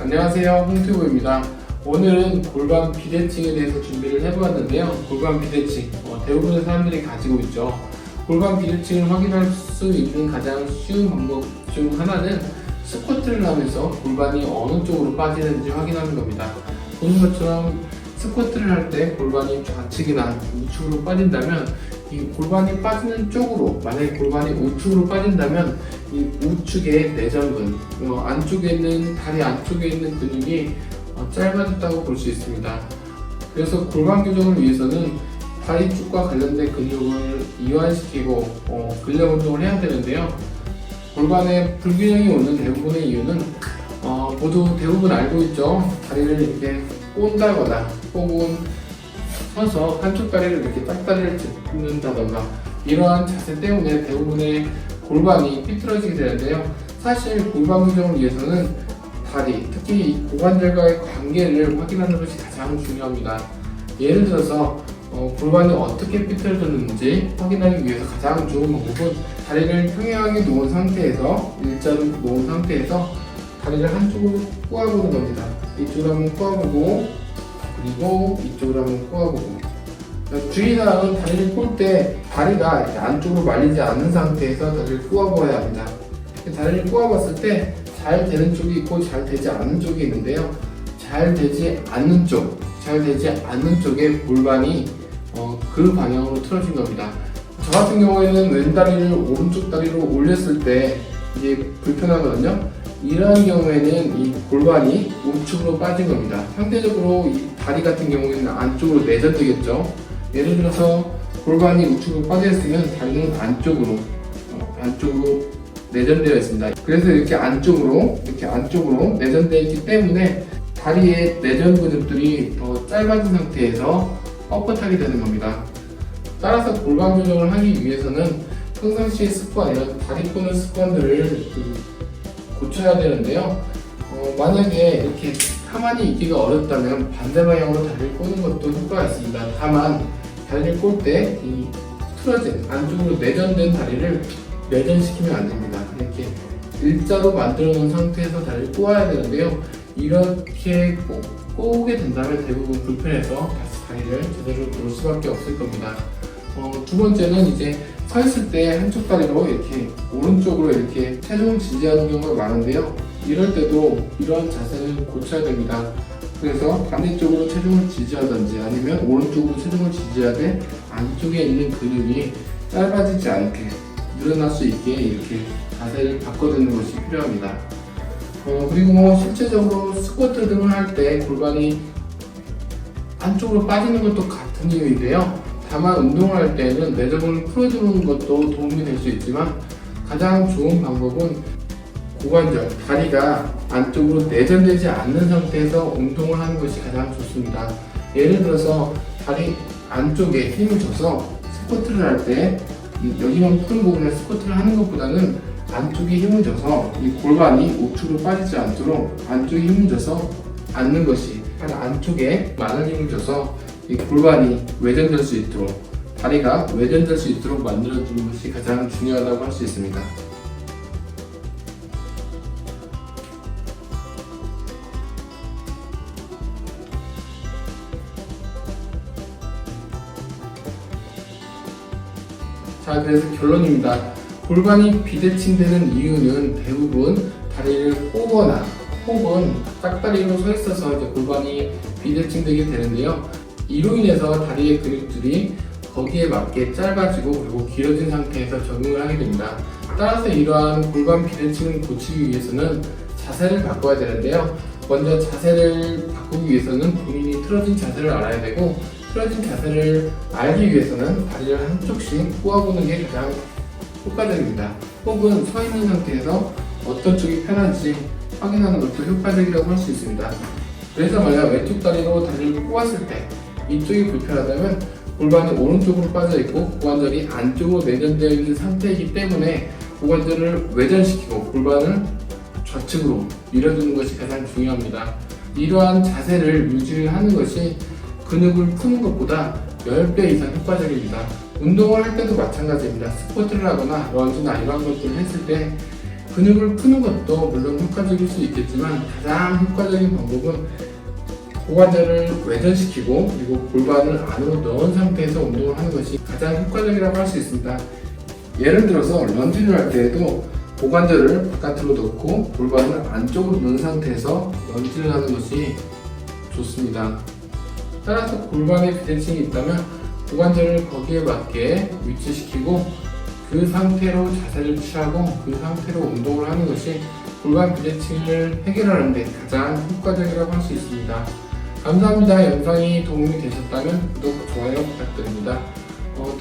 안녕하세요, 홍튜브입니다. 오늘은 골반 비대칭에 대해서 준비를 해보았는데요. 골반 비대칭, 대부분의 사람들이 가지고 있죠. 골반 비대칭을 확인할 수 있는 가장 쉬운 방법 중 하나는 스쿼트를 하면서 골반이 어느 쪽으로 빠지는지 확인하는 겁니다. 보는 것처럼 스쿼트를 할 때 골반이 좌측이나 우측으로 빠진다면 이 골반이 빠지는 쪽으로, 만약에 골반이 우측으로 빠진다면 이 우측의 내전근, 안쪽에 있는 다리 안쪽에 있는 근육이 짧아졌다고 볼 수 있습니다. 그래서 골반 교정을 위해서는 다리 쪽과 관련된 근육을 이완시키고 근력 운동을 해야 되는데요. 골반에 불균형이 오는 대부분의 이유는 모두 대부분 알고 있죠. 다리를 이렇게 꼰다거나 혹은 서서 한쪽 다리를 이렇게 짝다리를 짚는다던가 이러한 자세 때문에 대부분의 골반이 삐뚤어지게 되는데요. 사실 골반 교정을 위해서는 다리, 특히 이 고관절과의 관계를 확인하는 것이 가장 중요합니다. 예를 들어서 골반이 어떻게 삐뚤어졌는지 확인하기 위해서 가장 좋은 방법은 다리를 평행하게 놓은 상태에서, 일자로 놓은 상태에서 다리를 한쪽으로 꼬아보는 겁니다. 이쪽으로 한번 꼬아보고, 그리고 이쪽으로 한번 꼬아보고. 주의사항은 다리를 꼴 때 다리가 안쪽으로 말리지 않는 상태에서 다리를 꼬아보아야 합니다. 다리를 꼬아봤을 때 잘 되는 쪽이 있고 잘 되지 않는 쪽이 있는데요. 잘 되지 않는 쪽에 골반이 그 방향으로 틀어진 겁니다. 저 같은 경우에는 왼다리를 오른쪽 다리로 올렸을 때 이게 불편하거든요. 이러한 경우에는 이 골반이 우측으로 빠진 겁니다. 상대적으로 이 다리 같은 경우에는 안쪽으로 내전되겠죠. 예를 들어서 골반이 우측으로 빠져 있으면 다리는 안쪽으로 내전되어 있습니다. 그래서 이렇게 안쪽으로 내전되어 있기 때문에 다리의 내전 근육들이 더 짧아진 상태에서 뻣뻣하게 되는 겁니다. 따라서 골반 교정을 하기 위해서는 평상시의 습관, 이런 다리 꼬는 습관들을 고쳐야 되는데요. 만약에 이렇게 가만히 있기가 어렵다면 반대 방향으로 다리를 꼬는 것도 효과가 있습니다. 다만 다리를 꼴 때 이 틀어진 안쪽으로 내전된 다리를 내전시키면 안 됩니다. 이렇게 일자로 만들어 놓은 상태에서 다리를 꼬아야 되는데요. 이렇게 꼬우게 된다면 대부분 불편해서 다시 다리를 제대로 놓을 수밖에 없을 겁니다. 두 번째는 이제 서 있을 때 한쪽 다리로 이렇게 오른쪽으로 이렇게 체중을 지지하는 경우가 많은데요. 이럴 때도 이런 자세를 고쳐야 됩니다. 그래서 반대쪽으로 체중을 지지하든지 아니면 오른쪽으로 체중을 지지하되 안쪽에 있는 근육이 짧아지지 않게 늘어날 수 있게 이렇게 자세를 바꿔주는 것이 필요합니다. 그리고 실제적으로 스쿼트 등을 할 때 골반이 안쪽으로 빠지는 것도 같은 이유인데요. 다만 운동을 할 때는 내전근을 풀어주는 것도 도움이 될 수 있지만 가장 좋은 방법은 고관절, 다리가 안쪽으로 내전되지 않는 상태에서 운동을 하는 것이 가장 좋습니다. 예를 들어서 다리 안쪽에 힘을 줘서 스쿼트를 할 때 여기만 푸는 부분에 스쿼트를 하는 것보다는 안쪽에 힘을 줘서 이 골반이 우측으로 빠지지 않도록 안쪽에 힘을 줘서 앉는 것이, 안쪽에 많은 힘을 줘서 이 골반이 외전될 수 있도록, 다리가 외전될 수 있도록 만들어주는 것이 가장 중요하다고 할 수 있습니다. 자, 그래서 결론입니다. 골반이 비대칭되는 이유는 대부분 다리를 꼬거나 혹은 짝다리로 서 있어서 이제 골반이 비대칭되게 되는데요. 이로 인해서 다리의 근육들이 거기에 맞게 짧아지고 그리고 길어진 상태에서 적응을 하게 됩니다. 따라서 이러한 골반 비대칭을 고치기 위해서는 자세를 바꿔야 되는데요. 먼저 자세를 바꾸기 위해서는 본인이 틀어진 자세를 알아야 되고, 틀어진 자세를 알기 위해서는 다리를 한쪽씩 꼬아보는 게 가장 효과적입니다. 혹은 서 있는 상태에서 어떤 쪽이 편한지 확인하는 것도 효과적이라고 할 수 있습니다. 그래서 만약 왼쪽 다리로 다리를 꼬았을 때 이쪽이 불편하다면 골반이 오른쪽으로 빠져있고 고관절이 안쪽으로 내전되어 있는 상태이기 때문에 고관절을 외전시키고 골반을 좌측으로 밀어주는 것이 가장 중요합니다. 이러한 자세를 유지를 하는 것이 근육을 푸는 것보다 10배 이상 효과적입니다. 운동을 할 때도 마찬가지입니다. 스쿼트를 하거나 런지나 이런 것들을 했을 때 근육을 푸는 것도 물론 효과적일 수 있겠지만 가장 효과적인 방법은 고관절을 외전시키고 그리고 골반을 안으로 넣은 상태에서 운동을 하는 것이 가장 효과적이라고 할 수 있습니다. 예를 들어서 런지를 할 때에도 고관절을 바깥으로 넣고 골반을 안쪽으로 넣은 상태에서 런지를 하는 것이 좋습니다. 따라서 골반에 비대칭이 있다면 고관절을 거기에 맞게 위치시키고 그 상태로 자세를 취하고 그 상태로 운동을 하는 것이 골반 비대칭을 해결하는 데 가장 효과적이라고 할 수 있습니다. 감사합니다. 영상이 도움이 되셨다면 구독, 좋아요 부탁드립니다.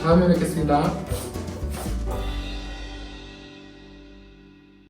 다음에 뵙겠습니다.